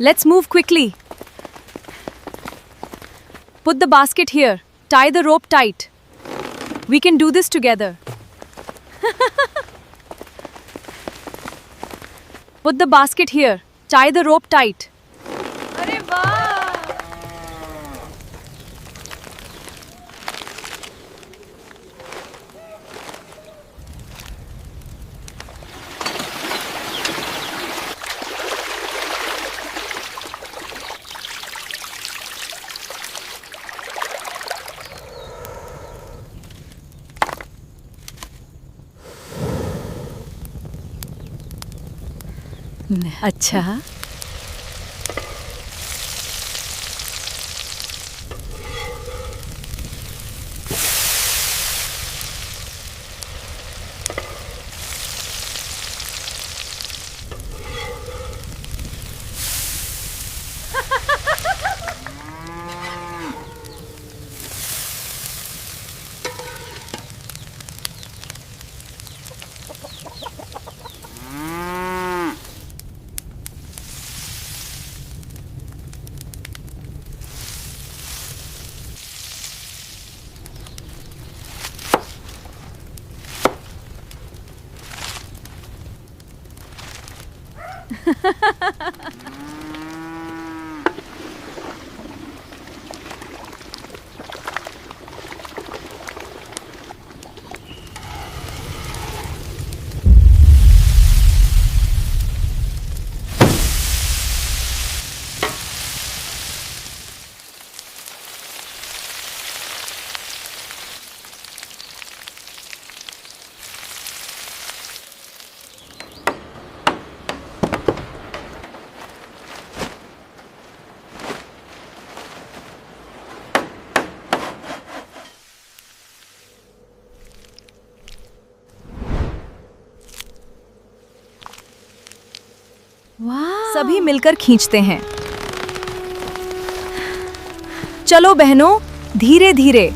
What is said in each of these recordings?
Let's move quickly. Put the basket here. Tie the rope tight. We can do this together. Put the basket here. Tie the rope tight. अरे वाह! अच्छा वाह! सभी मिलकर खींचते हैं। चलो बहनों, धीरे धीरे।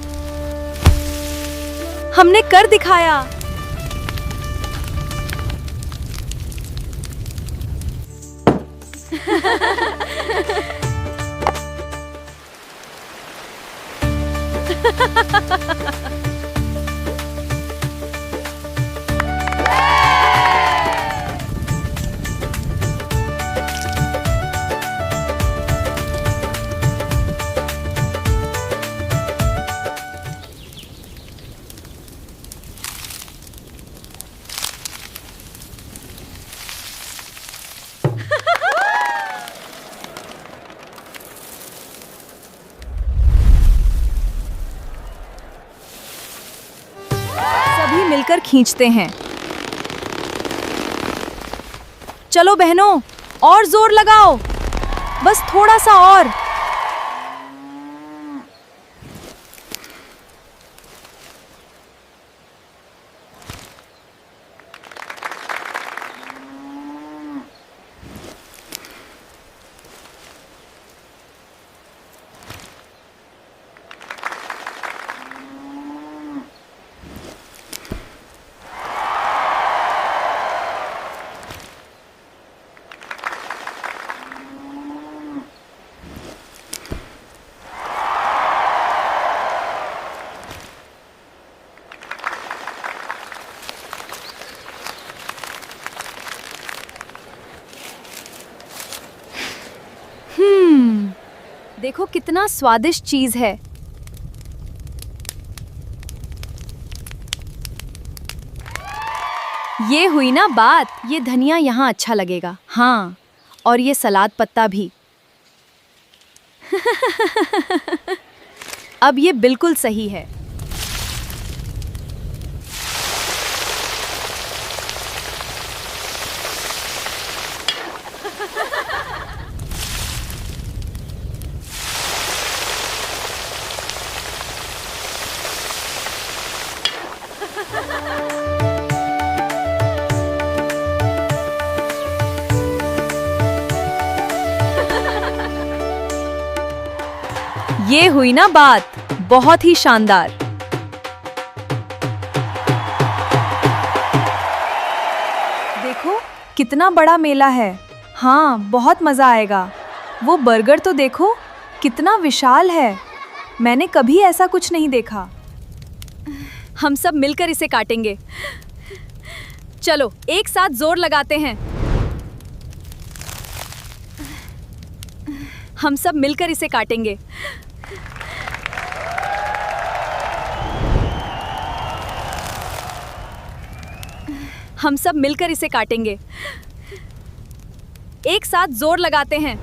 हमने कर दिखाया। सभी मिलकर खींचते हैं। चलो बहनों, और जोर लगाओ। बस थोड़ा सा और। देखो कितना स्वादिष्ट चीज है। ये हुई ना बात। ये धनिया यहाँ अच्छा लगेगा। हाँ, और ये सलाद पत्ता भी। अब ये बिल्कुल सही है। ये हुई ना बात। बहुत ही शानदार। देखो कितना बड़ा मेला है। हाँ, बहुत मजा आएगा। वो बर्गर तो देखो, कितना विशाल है। मैंने कभी ऐसा कुछ नहीं देखा। हम सब मिलकर इसे काटेंगे। चलो एक साथ जोर लगाते हैं। हम सब मिलकर इसे काटेंगे। हम सब मिलकर इसे काटेंगे। एक साथ जोर लगाते हैं।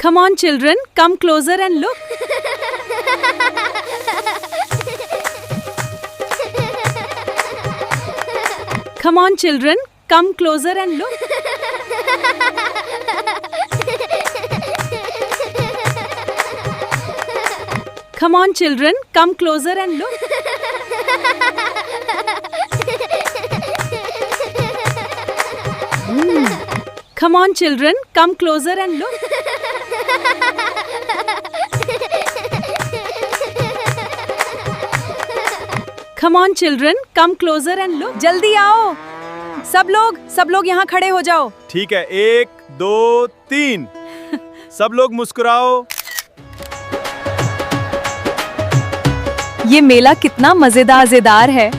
Come on, children, come closer and look. Come on, children, come closer and look. Come on, children, come closer and look. Come on, children, come closer and look. Come on, children, come closer and look. जल्दी आओ, सब लोग यहाँ खड़े हो जाओ। ठीक है, 1 2 3। सब लोग मुस्कुराओ। ये मेला कितना मजेदार है।